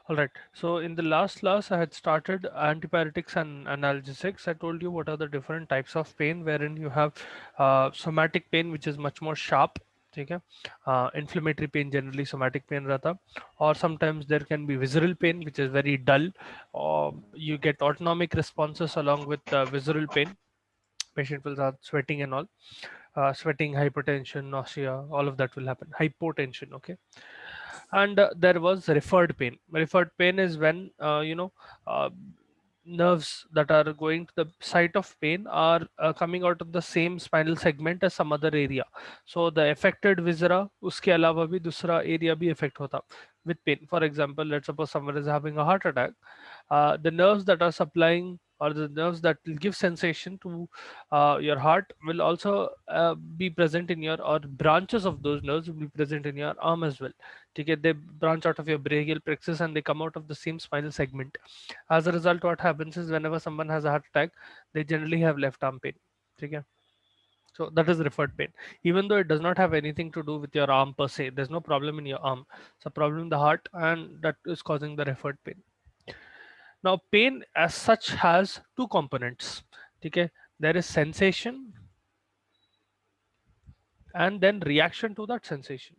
All right. So in the last class, I had started antipyretics and analgesics. I told you what are the different types of pain, wherein you have somatic pain, which is much more sharp. Okay. Inflammatory pain, generally somatic pain rata, or sometimes there can be visceral pain, which is very dull, or you get autonomic responses along with visceral pain. Patient will start sweating and all, sweating, hypertension, nausea, all of that will happen. Hypotension, okay. And there was referred pain. Referred pain is when uh, nerves that are going to the site of pain are coming out of the same spinal segment as some other area. So the affected viscera uske alawa bhi dusra area bhi affect hota with pain. For example, let's suppose someone is having a heart attack. The nerves that are supplying, or the nerves that will give sensation to your heart, will also be present in your, or branches of those nerves will be present in your arm as well. Okay, they branch out of your brachial plexus and they come out of the same spinal segment. As a result, what happens is whenever someone has a heart attack, they generally have left arm pain. Okay, so that is referred pain, even though it does not have anything to do with your arm per se. There's no problem in your arm, it's a problem in the heart, and that is causing the referred pain. Now, pain as such has two components. Okay, there is sensation and then reaction to that sensation.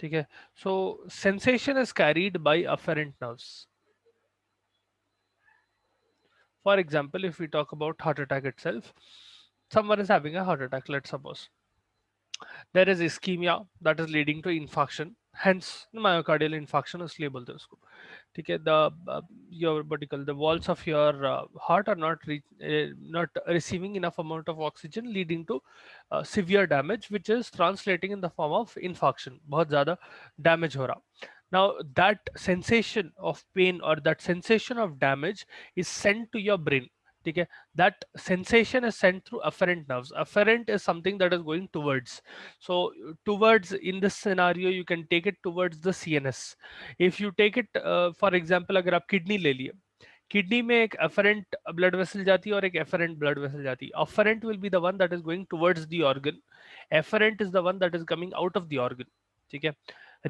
Okay, so sensation is carried by afferent nerves. For example, if we talk about heart attack itself, someone is having a heart attack, let's suppose. There is ischemia that is leading to infarction, hence myocardial infarction इसलिए बोलते हैं उसको. ठीक है, the your what you call the walls of your heart are not receiving enough amount of oxygen, leading to severe damage, which is translating in the form of infarction. बहुत ज़्यादा damage हो रहा. Now that sensation of pain or that sensation of damage is sent to your brain. Okay, that sensation is sent through afferent nerves. Afferent is something that is going towards. So towards, in this scenario, you can take it towards the CNS. If you take it for example, अगर आप kidney ले लिए, kidney में एक afferent blood vessel जाती है और एक efferent blood vessel जाती है. Afferent will be the one that is going towards the organ. Efferent is the one that is coming out of the organ. ठीक है.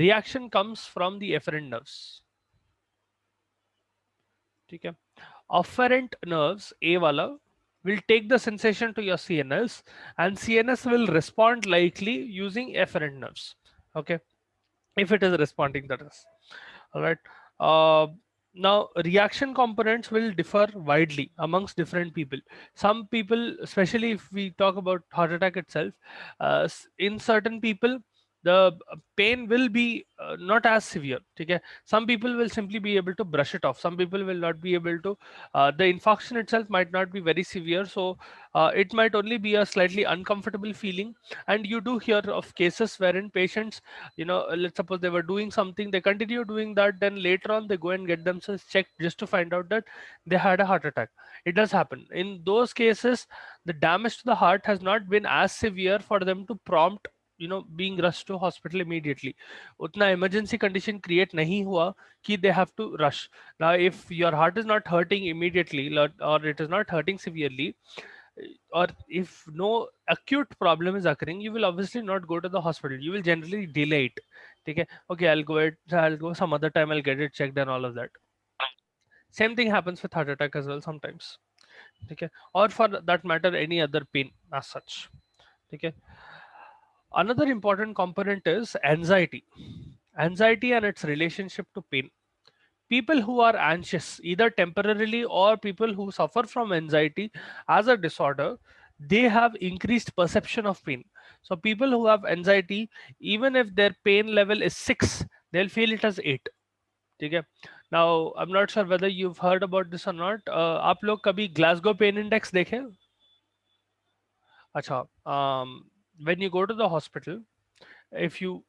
Reaction comes from the efferent nerves. ठीक है. Afferent nerves, A wala, will take the sensation to your CNS, and CNS will respond likely using efferent nerves. Okay, if it is responding, that is. All right. Uh, Now, reaction components will differ widely amongst different people. Some people, especially if we talk about heart attack itself, in certain people, the pain will be not as severe. Okay, some people will simply be able to brush it off. Some people will not be able to. The infarction itself might not be very severe, so it might only be a slightly uncomfortable feeling. And you do hear of cases wherein patients, let's suppose they were doing something, they continue doing that, then later on they go and get themselves checked just to find out that they had a heart attack. It does happen. In those cases, the damage to the heart has not been as severe for them to prompt being rushed to hospital immediately. Utna emergency condition create nahi hua ki they have to rush. Now if your heart is not hurting immediately, or it is not hurting severely, or if no acute problem is occurring, you will obviously not go to the hospital. You will generally delay it. Okay, okay, I'll go some other time, I'll get it checked and all of that. Same thing happens with heart attack as well sometimes. Okay, or for that matter, any other pain as such. Okay, another important component is anxiety. Anxiety and its relationship to pain. People who are anxious, either temporarily, or people who suffer from anxiety as a disorder, they have increased perception of pain. So people who have anxiety, even if their pain level is 6, they'll feel it as 8. Okay, now I'm not sure whether you've heard about this or not. आप लोग कभी Glasgow pen index देखे? अच्छा, when you go to the hospital, if you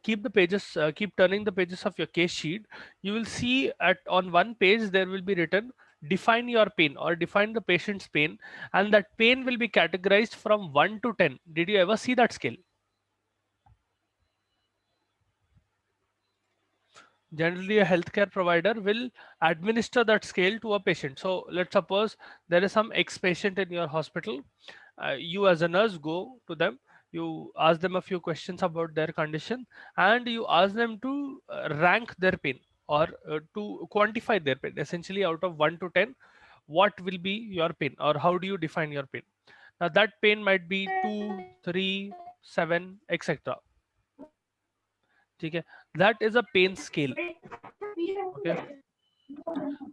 keep the pages, keep turning the pages of your case sheet, you will see at on one page there will be written define your pain, or define the patient's pain, and that pain will be categorized from 1 to 10. Did you ever see that scale? Generally a healthcare provider will administer that scale to a patient. So let's suppose there is some ex patient in your hospital, You as a nurse go to them, you ask them a few questions about their condition, and you ask them to rank their pain, or to quantify their pain, essentially out of 1 to 10, what will be your pain, or how do you define your pain. Now that pain might be 2, 3, 7, etc. Okay, that is a pain scale. Okay,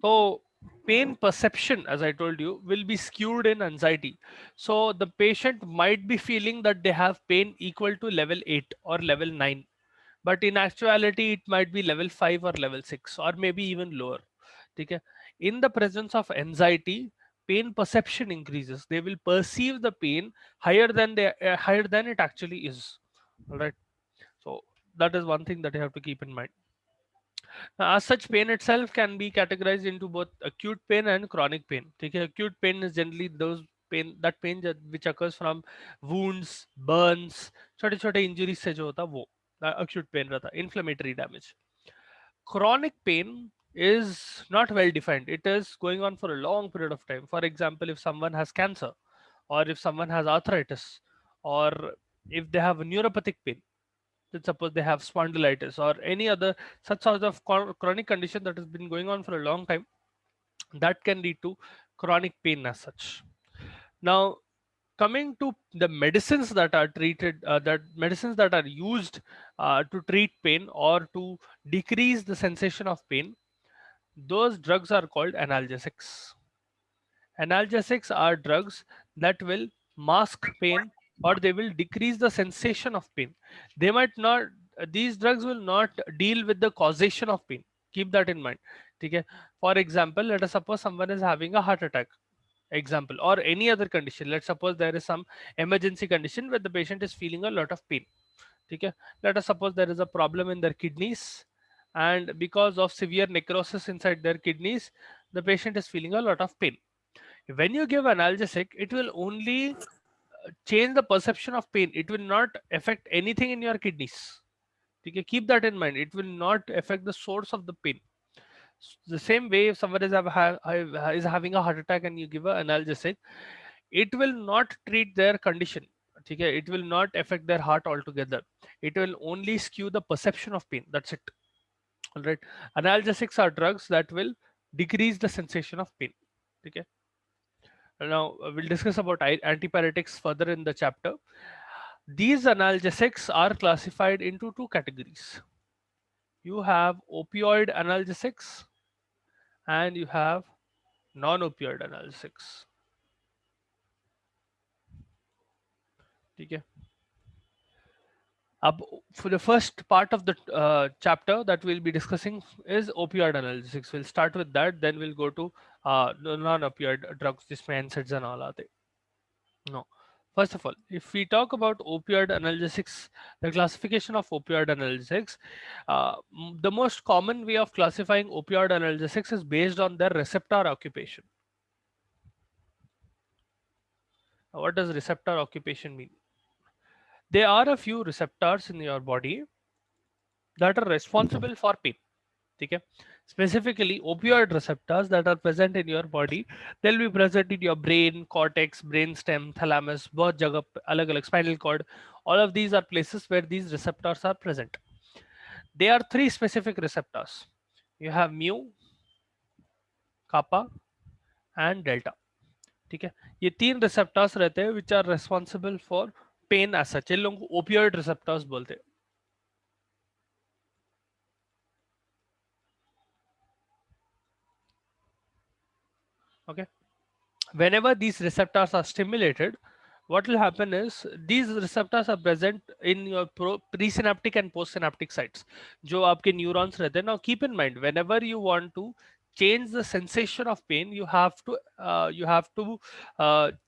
so pain perception, as I told you, will be skewed in anxiety. So the patient might be feeling that they have pain equal to level 8 or level 9, but in actuality it might be level 5 or level 6, or maybe even lower. Okay, in the presence of anxiety, pain perception increases. They will perceive the pain higher than it actually is. All right, so that is one thing that you have to keep in mind. Now, as such, pain itself can be categorized into both acute pain and chronic pain. Okay? Acute pain is generally those pain which occurs from wounds, burns, छोटे छोटे injuries से जो होता है वो acute pain रहता है, inflammatory damage. Chronic pain is not well defined. It is going on for a long period of time. For example, if someone has cancer, or if someone has arthritis, or if they have neuropathic pain, let's suppose they have spondylitis or any other such sort of chronic condition that has been going on for a long time, that can lead to chronic pain as such. Now, coming to the medicines that are used to treat pain or to decrease the sensation of pain, those drugs are called analgesics. Analgesics are drugs that will mask pain, or they will decrease the sensation of pain. They might not, these drugs will not deal with the causation of pain. Keep that in mind. Okay? For example, let us suppose someone is having a heart attack, example, or any other condition. Let's suppose there is some emergency condition where the patient is feeling a lot of pain. Okay? Let us suppose there is a problem in their kidneys, and because of severe necrosis inside their kidneys, the patient is feeling a lot of pain. When you give analgesic, it will only change the perception of pain. It will not affect anything in your kidneys. Okay, keep that in mind. It will not affect the source of the pain. The same way, if someone is having a heart attack and you give an analgesic, it will not treat their condition. Okay, it will not affect their heart altogether. It will only skew the perception of pain. That's it. All right. Analgesics are drugs that will decrease the sensation of pain. Okay. Now we'll discuss about antipyretics further in the chapter. These analgesics are classified into two categories. You have opioid analgesics and you have non-opioid analgesics. Okay. For the first part of the chapter that we'll be discussing is opioid analgesics. We'll start with that, then we'll go to non-opioid drugs, जिसमें NSAIDs and all आते. No. First of all, if we talk about opioid analgesics, the classification of opioid analgesics, the most common way of classifying opioid analgesics is based on their receptor occupation. What does receptor occupation mean? There are a few receptors in your body that are responsible for pain. Okay? Specifically, opioid receptors that are present in your body, they'll be present in your brain, cortex, brainstem, thalamus, both jagah, alag alag, spinal cord. All of these are places where these receptors are present. There are three specific receptors. You have mu, kappa, and delta. ठीक है, ये तीन receptors रहते हैं which are responsible for pain as such. इन लोगों को opioid receptors बोलते हैं. Okay. Whenever these receptors are stimulated, what will happen is these receptors are present in your presynaptic and postsynaptic sites, जो आपके neurons रहते हैं. Now keep in mind, whenever you want to change the sensation of pain, you have to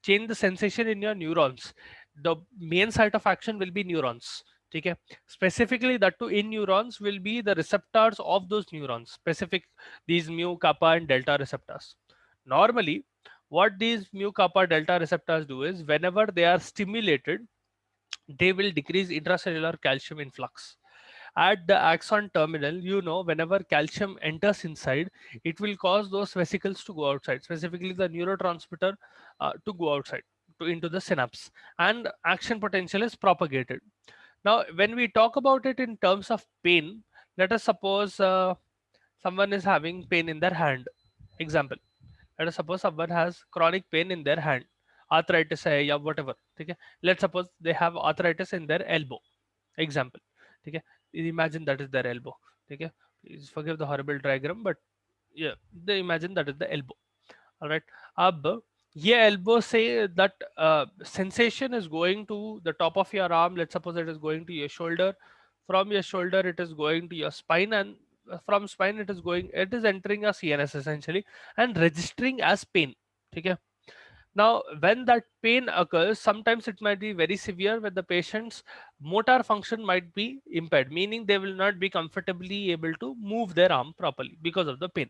change the sensation in your neurons. The main site of action will be neurons. Okay, specifically that too in neurons will be the receptors of those neurons, specific these mu, kappa, and delta receptors. Normally, what these mu, kappa, delta receptors do is whenever they are stimulated, they will decrease intracellular calcium influx. At the axon terminal, whenever calcium enters inside, it will cause those vesicles to go outside, specifically the neurotransmitter to go outside. into the synapse, and action potential is propagated. Now, when we talk about it in terms of pain, let us suppose someone is having pain in their hand. Example, let us suppose someone has chronic pain in their hand, arthritis है या whatever, ठीक है. Let's suppose they have arthritis in their elbow. Example, ठीक है. Imagine that is their elbow, ठीक है. Please forgive the horrible diagram, but yeah, they imagine that is the elbow. All right. अब ये elbow से that sensation is going to the top of your arm. Let's suppose it is going to your shoulder. From your shoulder, it is going to your spine, and from spine, it is entering your CNS essentially and registering as pain. Okay. Now, when that pain occurs, sometimes it might be very severe when the patient's motor function might be impaired, meaning they will not be comfortably able to move their arm properly because of the pain.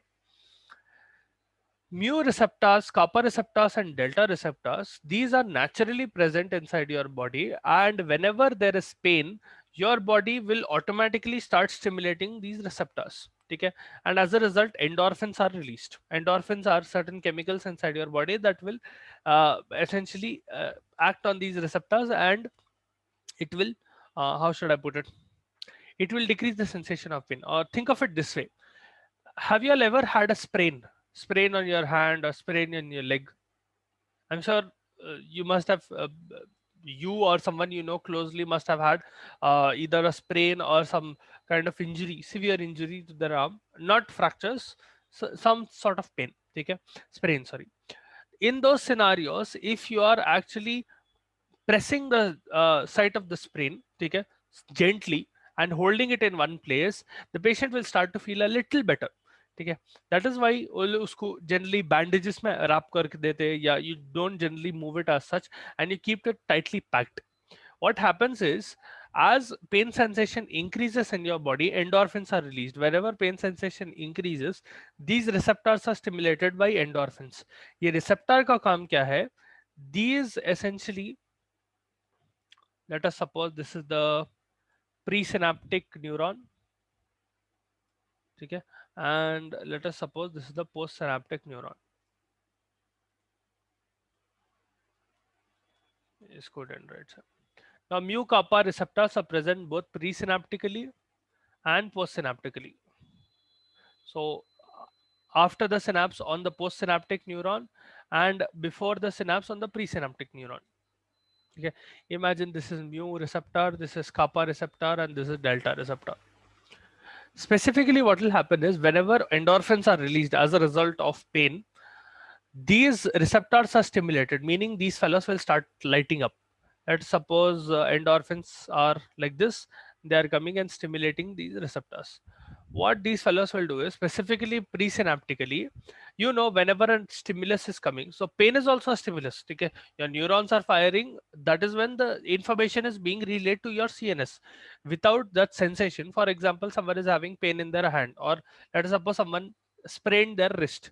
Mu receptors, kappa receptors, and delta receptors, these are naturally present inside your body, and whenever there is pain, your body will automatically start stimulating these receptors. Okay? And as a result, endorphins are released. Endorphins are certain chemicals inside your body that will essentially act on these receptors, and it will, how should I put it? It will decrease the sensation of pain. Or think of it this way: have you all ever had a sprain on your hand or sprain on your leg? I'm sure you must have, you or someone you know closely must have had either a sprain or some kind of injury, severe injury to their arm, not fractures, so some sort of pain. Okay, sprain, sorry. In those scenarios, if you are actually pressing the site of the sprain, okay, gently, and holding it in one place, the patient will start to feel a little better. ठीक है. That is why वो लोग उसको generally bandages में wrap करके देते हैं, या you don't generally move it as such, and you keep it tightly packed. What happens is, as pain sensation increases in your body, endorphins are released. Wherever pain sensation increases, these receptors are stimulated by endorphins. ये receptor का काम क्या है? These essentially, let us suppose this is the presynaptic neuron, okay, and let us suppose this is the postsynaptic neuron. Is good and right. Now, mu kappa receptors are present both presynaptically and postsynaptically. So, after the synapse on the postsynaptic neuron, and before the synapse on the presynaptic neuron. Okay, imagine this is mu receptor, this is kappa receptor, and this is delta receptor. Specifically, what will happen is, whenever endorphins are released as a result of pain, these receptors are stimulated, meaning these fellows will start lighting up. Let's suppose endorphins are like this, they are coming and stimulating these receptors. What these fellows will do is, specifically presynaptically, you know, whenever a stimulus is coming, so pain is also a stimulus. Okay, your neurons are firing. That is when the information is being relayed to your CNS. Without that sensation, for example, someone is having pain in their hand, or let us suppose someone sprained their wrist.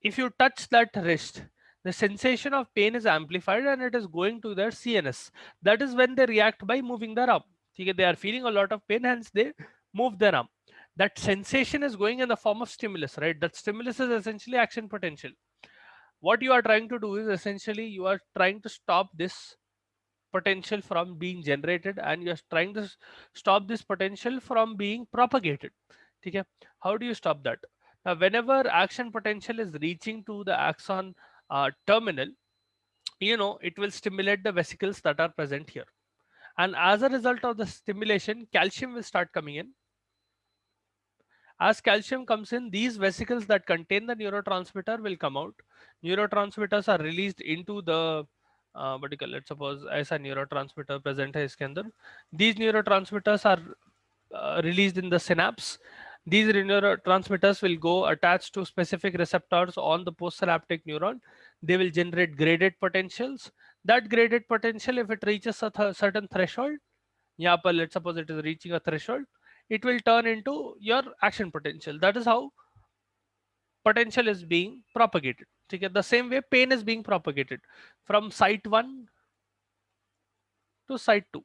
If you touch that wrist, the sensation of pain is amplified and it is going to their CNS. That is when they react by moving their arm. Okay, they are feeling a lot of pain, hence they move their arm. That sensation is going in the form of stimulus, right? That stimulus is essentially action potential. What you are trying to do is, essentially, you are trying to stop this potential from being generated, and you're trying to stop this potential from being propagated. Okay, how do you stop that? Now, whenever action potential is reaching to the axon terminal, you know, it will stimulate the vesicles that are present here, and as a result of the stimulation, calcium will start coming in. As calcium comes in, these vesicles that contain the neurotransmitter will come out. Neurotransmitters are released into the particular, let's suppose ऐसा neurotransmitter present है इसके अंदर. These neurotransmitters are released in the synapse. These neurotransmitters will go attached to specific receptors on the postsynaptic neuron. They will generate graded potentials. That graded potential, if it reaches a certain threshold, यहाँ पर let's suppose it is reaching a threshold, it will turn into your action potential. That is how potential is being propagated. Okay? The same way pain is being propagated from site 1 to site 2.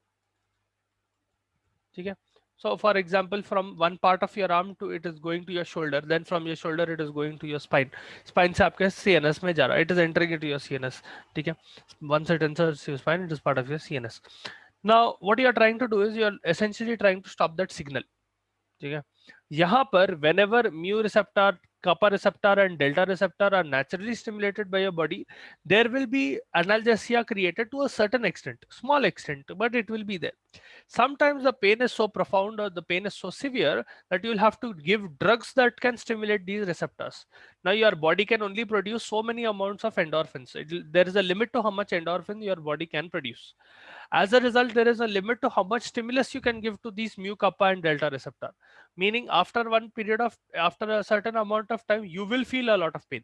Okay? So for example, from one part of your arm to it is going to your shoulder, then from your shoulder it is going to your spine. Spine से आपके CNS में जा रहा है, it is entering into your CNS. ठीक है? Once it enters your spine, it is part of your CNS. Now what you are trying to do is you are essentially trying to stop that signal. ठीक है? यहाँ पर whenever mu receptor, kappa receptor and delta receptor are naturally stimulated by your body, there will be analgesia created to a certain extent, small extent, but it will be there. Sometimes the pain is so profound or the pain is so severe that you'll have to give drugs that can stimulate these receptors. Now your body can only produce so many amounts of endorphins. There is a limit to how much endorphin your body can produce. As a result, there is a limit to how much stimulus you can give to these mu, kappa and delta receptor. Meaning after a certain amount of time, you will feel a lot of pain.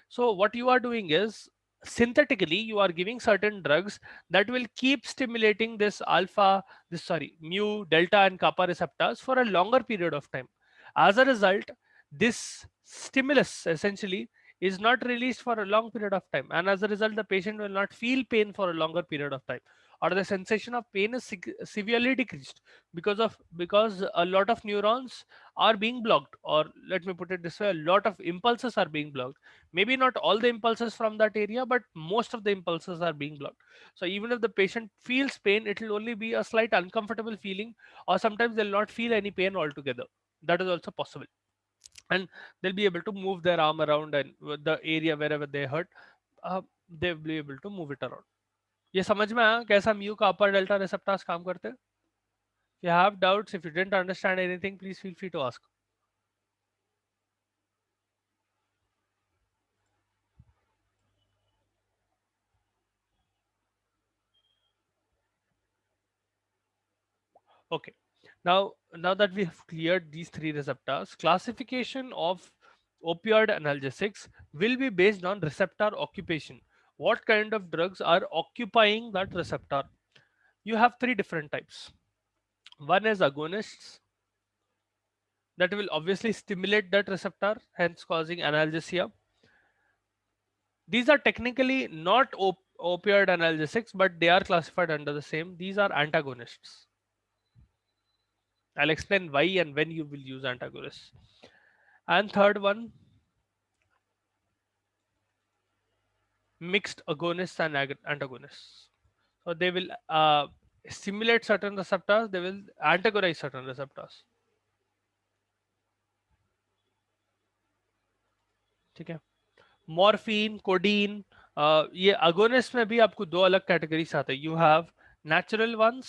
So what you are doing is synthetically you are giving certain drugs that will keep stimulating this mu, delta and kappa receptors for a longer period of time. As a result, this stimulus essentially is not released for a long period of time, and as a result the patient will not feel pain for a longer period of time, or the sensation of pain is severely decreased because a lot of neurons are being blocked, or let me put it this way, a lot of impulses are being blocked. Maybe not all the impulses from that area, but most of the impulses are being blocked. So even if the patient feels pain, it will only be a slight uncomfortable feeling, or sometimes they'll not feel any pain altogether. That is also possible. And they'll be able to move their arm around, and the area wherever they hurt, they'll be able to move it around. ये समझ में आया कैसा mu का अपर delta receptors काम करते हैं? If you have doubts, if you didn't understand anything, please feel free to ask. Okay. Now that we have cleared these three receptors, classification of opioid analgesics will be based on receptor occupation. What kind of drugs are occupying that receptor? You have three different types. One is agonists that will obviously stimulate that receptor, hence causing analgesia. These are technically not opioid analgesics, but they are classified under the same. These are antagonists. I'll explain why and when you will use antagonists. And third one, mixed agonists and antagonists. So they will stimulate certain receptors, they will antagonize certain receptors. ठीक है? Morphine, codeine, ये agonist में भी आपको दो अलग categories आते हैं. You have natural ones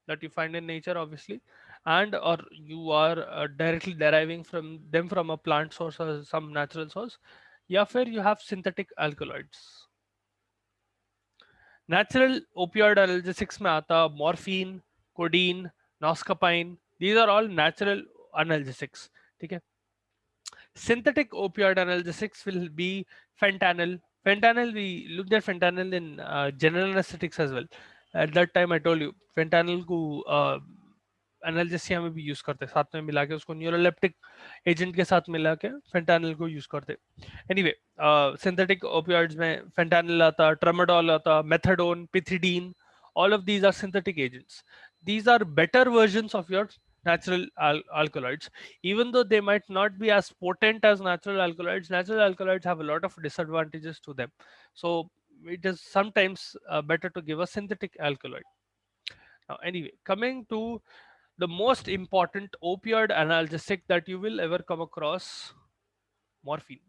that you find in nature obviously, and or you are directly deriving from them from a plant source or some natural source, या फिर you have synthetic alkaloids. Natural opioid analgesics में आता morphine, codeine, noscapine. These are all natural analgesics. ठीक है? Synthetic opioid analgesics will be fentanyl. Fentanyl, we looked at fentanyl in general anesthetics as well. At that time, I told you fentanyl को analgesia में भी use करते, साथ में मिला के उसको न्यूरोलेप्टिक एजेंट के साथ मिला के फेंटानिल को यूज करते. एनीवे, सिंथेटिक ओपियोइड्स में फेंटानिल आता, ट्रामाडोल आता, methadone, पिथिडीन, all of these are synthetic agents. These are better versions of your natural alkaloids. Even though they might not be as potent as natural alkaloids have a lot of disadvantages to them. So it is sometimes better to give a synthetic alkaloid. Now, anyway, coming to the most important opioid analgesic that you will ever come across, morphine.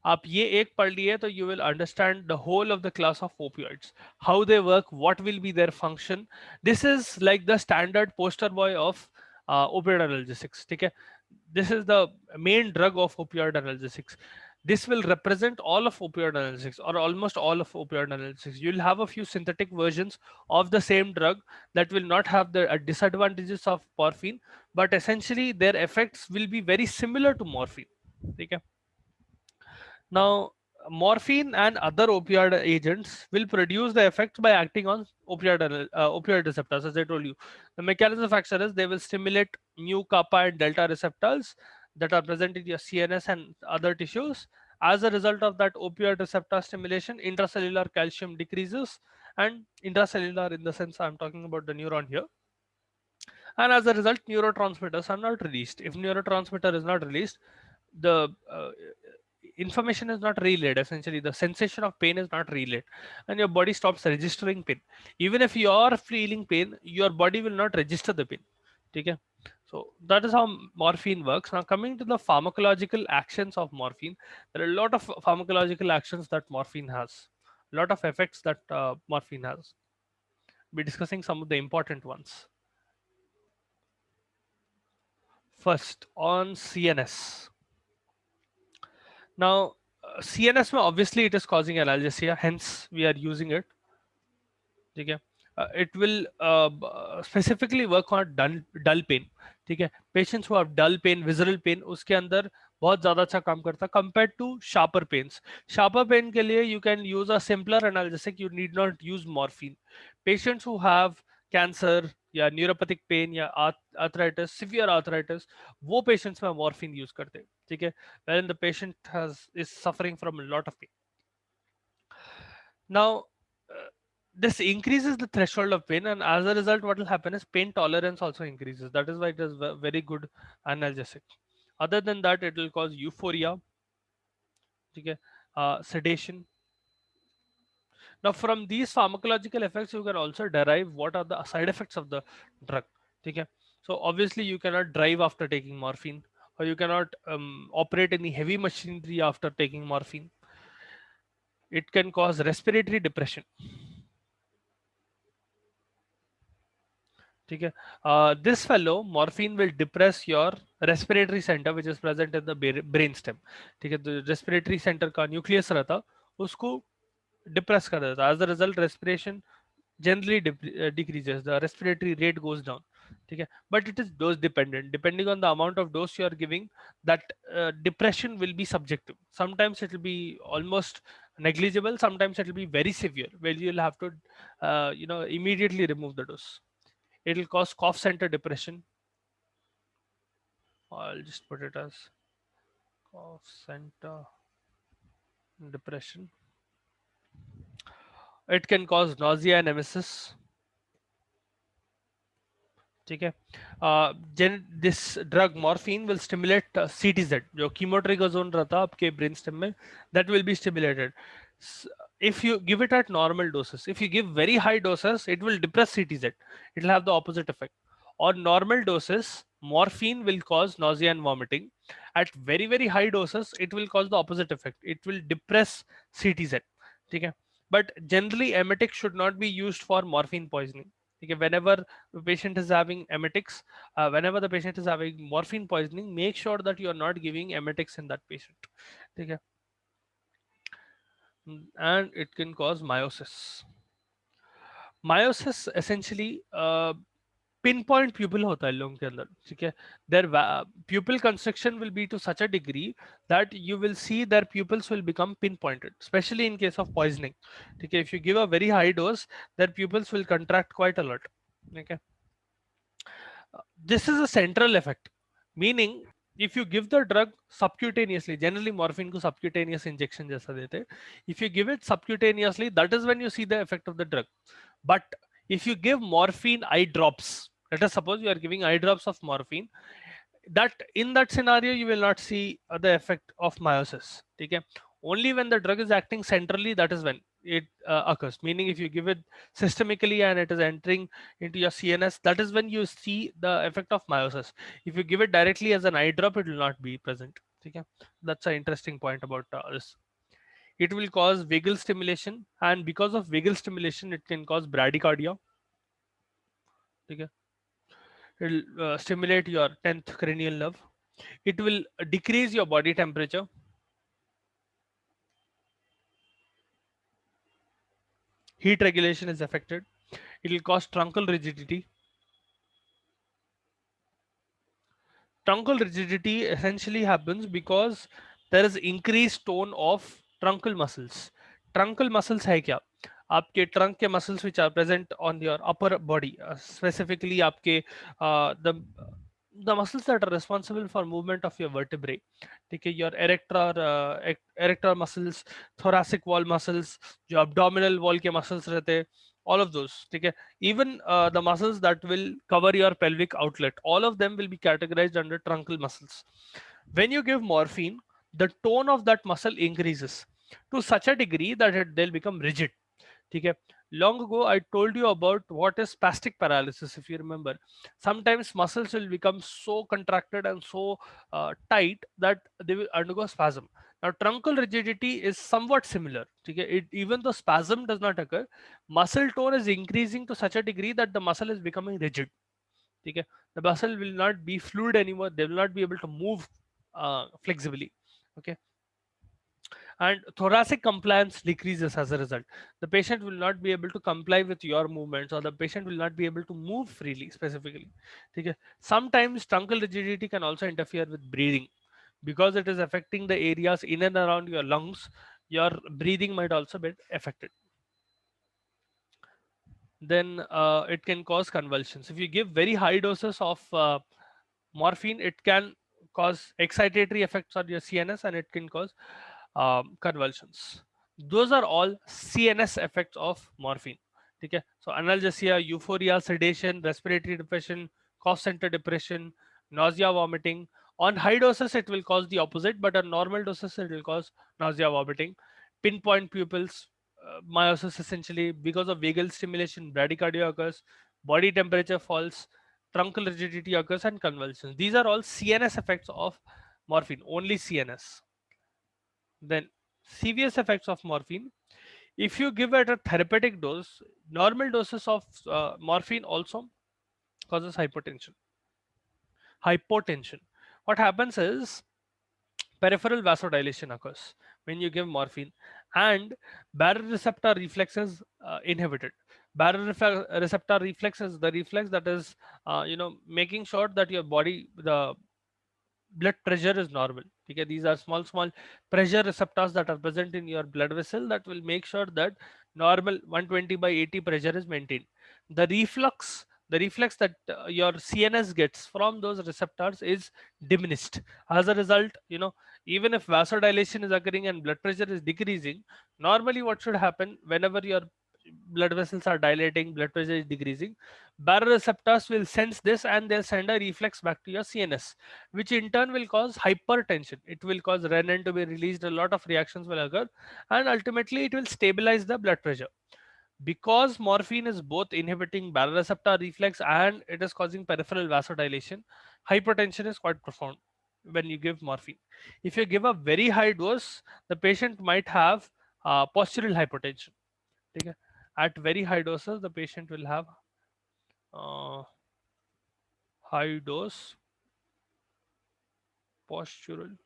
आप ये एक पढ़ लिए तो you will understand the whole of the class of opioids, how they work, what will be their function. This is like the standard poster boy of opioid analgesics. ठीक है? This is the main drug of opioid analgesics. This will represent all of opioid analgesics, or almost all of opioid analgesics. You'll have a few synthetic versions of the same drug that will not have the disadvantages of morphine, but essentially their effects will be very similar to morphine. ठीक है? Now, morphine and other opioid agents will produce the effects by acting on opioid receptors. As I told you, the mechanism of action is they will stimulate mu, kappa, and delta receptors that are present in your CNS and other tissues. As a result of that opioid receptor stimulation, intracellular calcium decreases, and intracellular in the sense I'm talking about the neuron here. and as a result neurotransmitters are not released. If neurotransmitter is not released, the information is not relayed. Essentially the sensation of pain is not relayed, and your body stops registering pain. Even if you are feeling pain, your body will not register the pain. Okay, so that is how morphine works. Now coming to the pharmacological actions of morphine, there are a lot of pharmacological actions that morphine has, a lot of effects that morphine has. Be discussing some of the important ones. First on CNS. Now, CNS में obviously it is causing analgesia, hence we are using it. ठीक है. It will specifically work on dull pain. ठीक है. Patients who have dull pain, visceral pain, उसके अंदर बहुत ज़्यादा अच्छा काम करता है compared to sharper pains. Sharper pain के लिए you can use a simpler analgesic. You need not use morphine. Patients who have cancer या न्यूरोपैथिक पेन या आर्थराइटिस, सिवियर आर्थराइटिस, वो पेशेंट्स में मॉर्फिन यूज करते हैं. ठीक है. Wherein the patient has is suffering from a lot of pain. Now, this increases the threshold of pain, and as a result, what will happen is pain tolerance also increases. That is why it is very good analgesic. Other than that, it will cause euphoria, okay, sedation. Now, from these pharmacological effects, you can also derive what are the side effects of the drug. Okay, so obviously, you cannot drive after taking morphine, or you cannot operate any heavy machinery after taking morphine. It can cause respiratory depression. Okay. This fellow morphine will depress your respiratory center which is present in the brain stem. ठीक है. The respiratory center का nucleus रहता उसको depress कर देता. As a result, respiration generally decreases. The respiratory rate goes down. ठीक है. But it is dose dependent. Depending on the amount of dose you are giving, that depression will be subjective. Sometimes it will be almost negligible. Sometimes it will be very severe, where you'll have to, immediately remove the dose. It will cause cough center depression. I'll just put it as cough center depression. It can cause nausea and emesis. ठीक है. This drug morphine will stimulate CTZ, जो chemotrygoson रहता है आपके brain stem में, that will be stimulated. If you give it at normal doses, if you give very high doses, it will depress CTZ. It will have the opposite effect. On normal doses, morphine will cause nausea and vomiting. At very very high doses, it will cause the opposite effect. It will depress CTZ. ठीक है. But generally, emetic should not be used for morphine poisoning. Okay, whenever the patient is having emetics, whenever the patient is having morphine poisoning, make sure that you are not giving emetics in that patient. Okay. And it can cause meiosis. Meiosis essentially pinpoint pupil होता है लोगों के अंदर. ठीक है. Their pupil constriction will be to such a degree that you will see their pupils will become pinpointed, especially in case of poisoning. ठीक है. If you give a very high dose, their pupils will contract quite a lot. Okay. This is a central effect, meaning if you give the drug subcutaneously, generally morphine को subcutaneous injection जैसा देते हैं. If you give it subcutaneously, that is when you see the effect of the drug. But if you give morphine eye drops, let us suppose you are giving eye drops of morphine, that in that scenario you will not see the effect of meiosis. Okay. Only when the drug is acting centrally, that is when it occurs. Meaning if you give it systemically and it is entering into your CNS, that is when you see the effect of meiosis. If you give it directly as an eye drop, it will not be present. Okay. That's an interesting point about this. It will cause vagal stimulation, and because of vagal stimulation, it can cause bradycardia. Okay. It will stimulate your 10th cranial nerve. It will decrease your body temperature. Heat regulation is affected. It will cause truncal rigidity. Truncal rigidity essentially happens because there is increased tone of truncal muscles. Truncal muscles है क्या? आपके trunk के muscles which are present on your upper body, specifically आपके the muscles that are responsible for movement of your vertebrae. ठीक है. Your erector muscles, thoracic wall muscles, जो abdominal wall के muscles रहते हैं, all of those. Okay, even the muscles that will cover your pelvic outlet, all of them will be categorized under truncal muscles. When you give morphine, the tone of that muscle increases to such a degree that they'll become rigid. Okay, long ago I told you about what is spastic paralysis. If you remember, sometimes muscles will become so contracted and so tight that they will undergo spasm. Now truncal rigidity is somewhat similar. Okay, even though spasm does not occur, muscle tone is increasing to such a degree that the muscle is becoming rigid. Okay, the muscle will not be fluid anymore, they will not be able to move flexibly. Okay, and thoracic compliance decreases as a result. The patient will not be able to comply with your movements, or the patient will not be able to move freely specifically. Okay, sometimes truncal rigidity can also interfere with breathing because it is affecting the areas in and around your lungs. Your breathing might also be affected. Then it can cause convulsions. If you give very high doses of morphine, it can cause excitatory effects on your CNS, and it can cause convulsions. Those are all CNS effects of morphine. Okay, so analgesia, euphoria, sedation, respiratory depression, cough center depression, nausea, vomiting. On high doses it will cause the opposite, but on normal doses it will cause nausea, vomiting. Pinpoint pupils, meiosis, essentially because of vagal stimulation, bradycardia occurs, body temperature falls, truncal rigidity occurs, and convulsions. These are all CNS effects of morphine, only CNS. Then serious effects of morphine. If you give at a therapeutic dose, normal doses of morphine also causes hypertension. Hypotension. What happens is peripheral vasodilation occurs when you give morphine, and baroreceptor reflex is inhibited. Baroreceptor reflex is the reflex that is making sure that your body, the blood pressure is normal. Okay, these are small pressure receptors that are present in your blood vessel that will make sure that normal 120/80 pressure is maintained. The reflex that your CNS gets from those receptors is diminished. As a result, even if vasodilation is occurring and blood pressure is decreasing, normally what should happen whenever your blood vessels are dilating, blood pressure is decreasing, baroreceptors will sense this and they'll send a reflex back to your CNS, which in turn will cause hypertension. It will cause renin to be released, a lot of reactions will occur, and ultimately it will stabilize the blood pressure. Because morphine is both inhibiting baroreceptor reflex and it is causing peripheral vasodilation, hypertension is quite profound when you give morphine. If you give a very high dose, the patient might have postural hypertension. Okay? At very high doses, the patient will have uh, high dose postural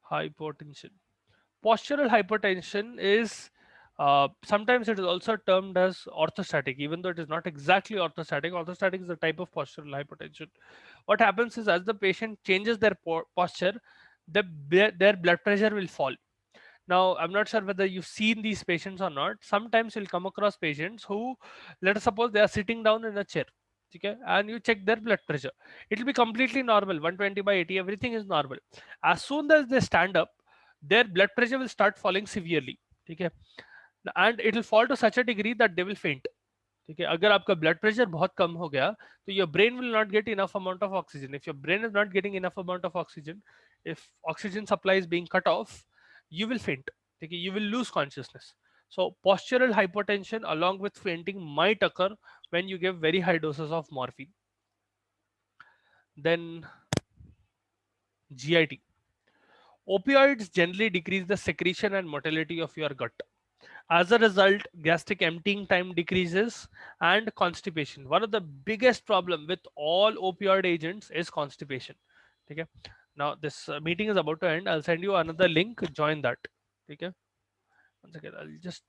hypertension. Postural hypertension is sometimes it is also termed as orthostatic, even though it is not exactly orthostatic. Orthostatic is a type of postural hypertension. What happens is as the patient changes their posture, their blood pressure will fall. Now, I'm not sure whether you've seen these patients or not. Sometimes you'll come across patients who, let us suppose they are sitting down in a chair, okay, and you check their blood pressure. It will be completely normal, 120/80, everything is normal. As soon as they stand up, their blood pressure will start falling severely, okay, and it will fall to such a degree that they will faint. ठीक है, अगर आपका blood pressure बहुत कम हो गया तो your brain will not get enough amount of oxygen. If your brain is not getting enough amount of oxygen, if oxygen supply is being cut off, you will faint. ठीक है, you will lose consciousness. So postural hypertension along with fainting might occur when you give very high doses of morphine. Then GIT. Opioids generally decrease the secretion and motility of your gut. As a result, gastric emptying time decreases and constipation. One of the biggest problem with all opioid agents is constipation. Okay. Now this meeting is about to end. I'll send you another link. Join that. Okay. Once again, I'll just